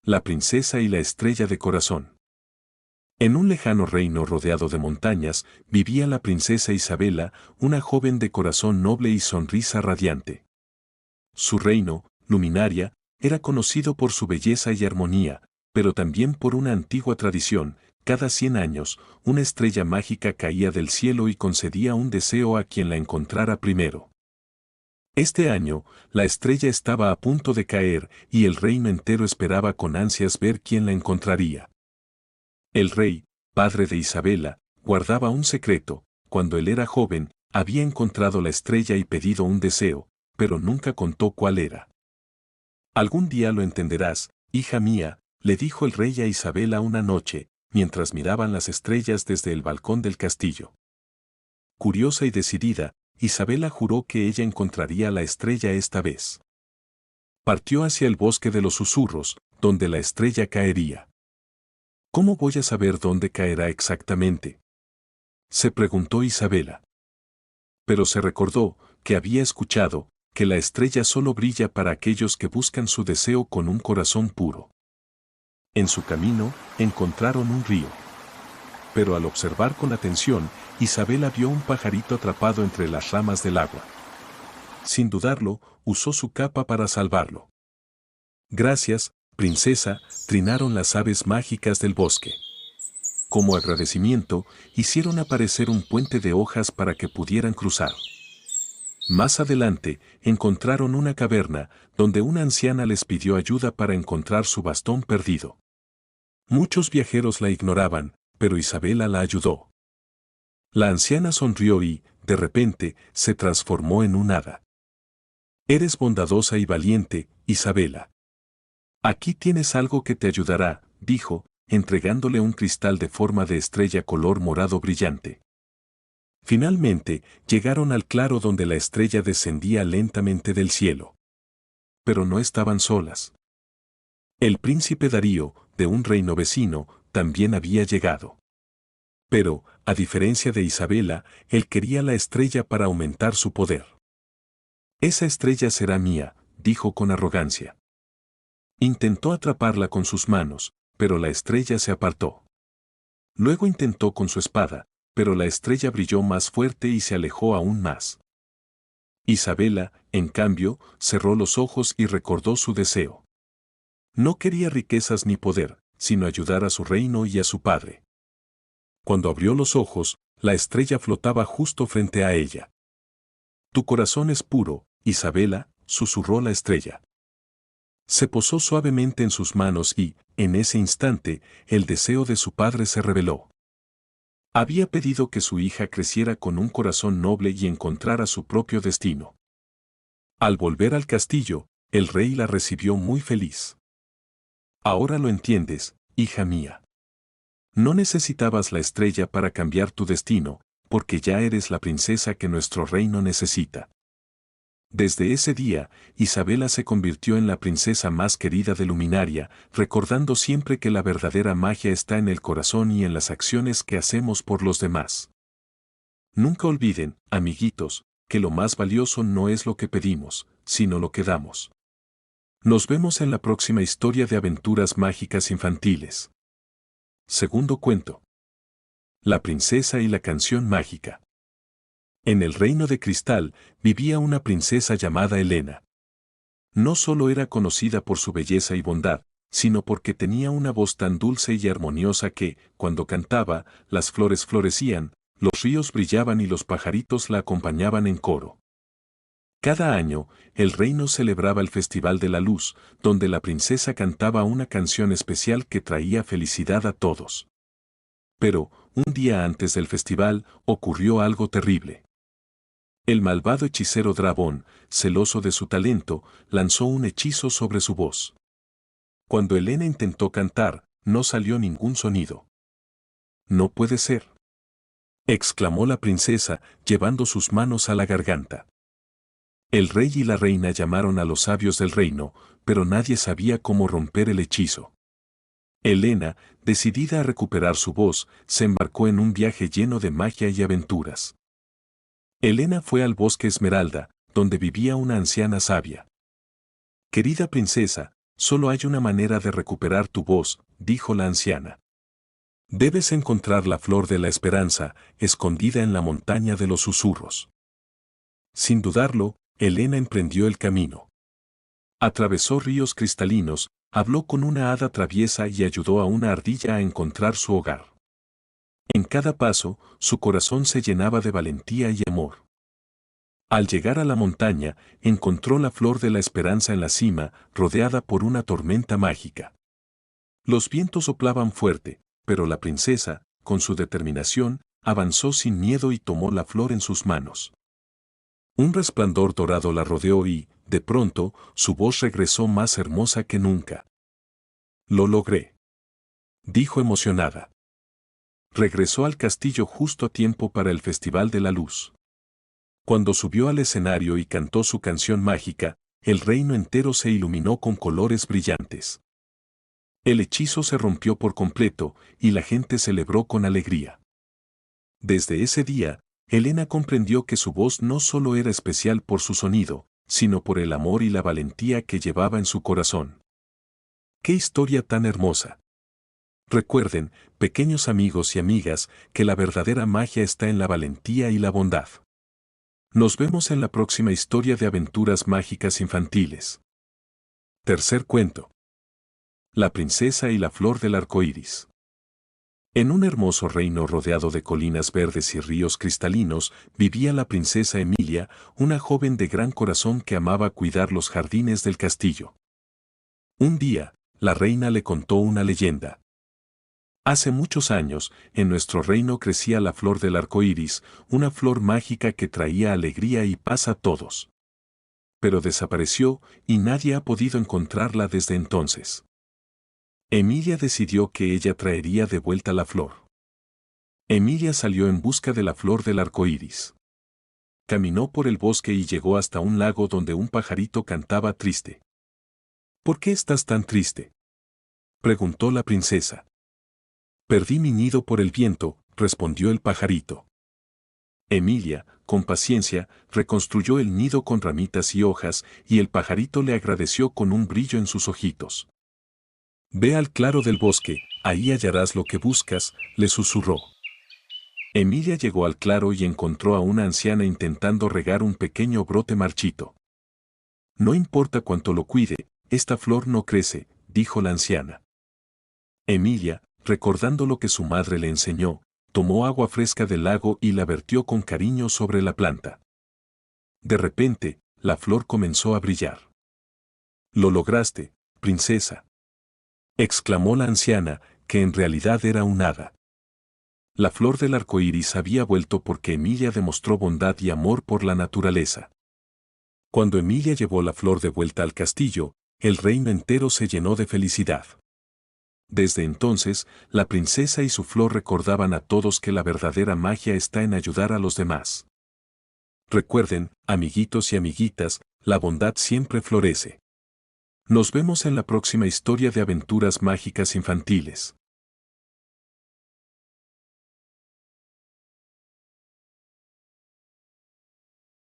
La princesa y la estrella de corazón. En un lejano reino rodeado de montañas, vivía la princesa Isabela, una joven de corazón noble y sonrisa radiante. Su reino, Luminaria, era conocido por su belleza y armonía, pero también por una antigua tradición. Cada 100 años, una estrella mágica caía del cielo y concedía un deseo a quien la encontrara primero. Este año, la estrella estaba a punto de caer y el reino entero esperaba con ansias ver quién la encontraría. El rey, padre de Isabela, guardaba un secreto. Cuando él era joven, había encontrado la estrella y pedido un deseo, pero nunca contó cuál era. Algún día lo entenderás, hija mía, le dijo el rey a Isabela una noche, mientras miraban las estrellas desde el balcón del castillo. Curiosa y decidida, Isabela juró que ella encontraría la estrella esta vez. Partió hacia el bosque de los susurros, donde la estrella caería. ¿Cómo voy a saber dónde caerá exactamente?, se preguntó Isabela. Pero se recordó que había escuchado que la estrella solo brilla para aquellos que buscan su deseo con un corazón puro. En su camino, encontraron un río. Pero al observar con atención, Isabela vio un pajarito atrapado entre las ramas del agua. Sin dudarlo, usó su capa para salvarlo. Gracias, princesa, trinaron las aves mágicas del bosque. Como agradecimiento, hicieron aparecer un puente de hojas para que pudieran cruzar. Más adelante, encontraron una caverna, donde una anciana les pidió ayuda para encontrar su bastón perdido. Muchos viajeros la ignoraban, pero Isabela la ayudó. La anciana sonrió y, de repente, se transformó en un hada. Eres bondadosa y valiente, Isabela. Aquí tienes algo que te ayudará, dijo, entregándole un cristal de forma de estrella color morado brillante. Finalmente, llegaron al claro donde la estrella descendía lentamente del cielo. Pero no estaban solas. El príncipe Darío, de un reino vecino, también había llegado. Pero, a diferencia de Isabela, él quería la estrella para aumentar su poder. Esa estrella será mía, dijo con arrogancia. Intentó atraparla con sus manos, pero la estrella se apartó. Luego intentó con su espada, pero la estrella brilló más fuerte y se alejó aún más. Isabela, en cambio, cerró los ojos y recordó su deseo. No quería riquezas ni poder, sino ayudar a su reino y a su padre. Cuando abrió los ojos, la estrella flotaba justo frente a ella. Tu corazón es puro, Isabela, susurró la estrella. Se posó suavemente en sus manos y, en ese instante, el deseo de su padre se reveló. Había pedido que su hija creciera con un corazón noble y encontrara su propio destino. Al volver al castillo, el rey la recibió muy feliz. Ahora lo entiendes, hija mía. No necesitabas la estrella para cambiar tu destino, porque ya eres la princesa que nuestro reino necesita. Desde ese día, Isabela se convirtió en la princesa más querida de Luminaria, recordando siempre que la verdadera magia está en el corazón y en las acciones que hacemos por los demás. Nunca olviden, amiguitos, que lo más valioso no es lo que pedimos, sino lo que damos. Nos vemos en la próxima historia de aventuras mágicas infantiles. Segundo cuento. La princesa y la canción mágica. En el reino de cristal vivía una princesa llamada Helena. No solo era conocida por su belleza y bondad, sino porque tenía una voz tan dulce y armoniosa que, cuando cantaba, las flores florecían, los ríos brillaban y los pajaritos la acompañaban en coro. Cada año, el reino celebraba el Festival de la Luz, donde la princesa cantaba una canción especial que traía felicidad a todos. Pero, un día antes del festival, ocurrió algo terrible. El malvado hechicero Dragón, celoso de su talento, lanzó un hechizo sobre su voz. Cuando Helena intentó cantar, no salió ningún sonido. «No puede ser», exclamó la princesa, llevando sus manos a la garganta. El rey y la reina llamaron a los sabios del reino, pero nadie sabía cómo romper el hechizo. Helena, decidida a recuperar su voz, se embarcó en un viaje lleno de magia y aventuras. Helena fue al bosque Esmeralda, donde vivía una anciana sabia. «Querida princesa», Solo hay una manera de recuperar tu voz, dijo la anciana. Debes encontrar la flor de la esperanza, escondida en la montaña de los susurros. Sin dudarlo, Elena emprendió el camino. Atravesó ríos cristalinos, habló con una hada traviesa y ayudó a una ardilla a encontrar su hogar. En cada paso, su corazón se llenaba de valentía y amor. Al llegar a la montaña, encontró la flor de la esperanza en la cima, rodeada por una tormenta mágica. Los vientos soplaban fuerte, pero la princesa, con su determinación, avanzó sin miedo y tomó la flor en sus manos. Un resplandor dorado la rodeó y, de pronto, su voz regresó más hermosa que nunca. Lo logré, dijo emocionada. Regresó al castillo justo a tiempo para el Festival de la Luz. Cuando subió al escenario y cantó su canción mágica, el reino entero se iluminó con colores brillantes. El hechizo se rompió por completo y la gente celebró con alegría. Desde ese día, Elena comprendió que su voz no solo era especial por su sonido, sino por el amor y la valentía que llevaba en su corazón. ¡Qué historia tan hermosa! Recuerden, pequeños amigos y amigas, que la verdadera magia está en la valentía y la bondad. Nos vemos en la próxima historia de aventuras mágicas infantiles. Tercer cuento. La princesa y la flor del arco iris. En un hermoso reino rodeado de colinas verdes y ríos cristalinos, vivía la princesa Emilia, una joven de gran corazón que amaba cuidar los jardines del castillo. Un día, la reina le contó una leyenda. Hace muchos años, en nuestro reino crecía la flor del arco iris, una flor mágica que traía alegría y paz a todos. Pero desapareció y nadie ha podido encontrarla desde entonces. Emilia decidió que ella traería de vuelta la flor. Emilia salió en busca de la flor del arco iris. Caminó por el bosque y llegó hasta un lago donde un pajarito cantaba triste. ¿Por qué estás tan triste?, preguntó la princesa. Perdí mi nido por el viento, respondió el pajarito. Emilia, con paciencia, reconstruyó el nido con ramitas y hojas, y el pajarito le agradeció con un brillo en sus ojitos. Ve al claro del bosque, ahí hallarás lo que buscas, le susurró. Emilia llegó al claro y encontró a una anciana intentando regar un pequeño brote marchito. No importa cuánto lo cuide, esta flor no crece, dijo la anciana. Emilia, recordando lo que su madre le enseñó, tomó agua fresca del lago y la vertió con cariño sobre la planta. De repente, la flor comenzó a brillar. «Lo lograste, princesa», exclamó la anciana, que en realidad era un hada. La flor del arco iris había vuelto porque Emilia demostró bondad y amor por la naturaleza. Cuando Emilia llevó la flor de vuelta al castillo, el reino entero se llenó de felicidad. Desde entonces, la princesa y su flor recordaban a todos que la verdadera magia está en ayudar a los demás. Recuerden, amiguitos y amiguitas, la bondad siempre florece. Nos vemos en la próxima historia de aventuras mágicas infantiles.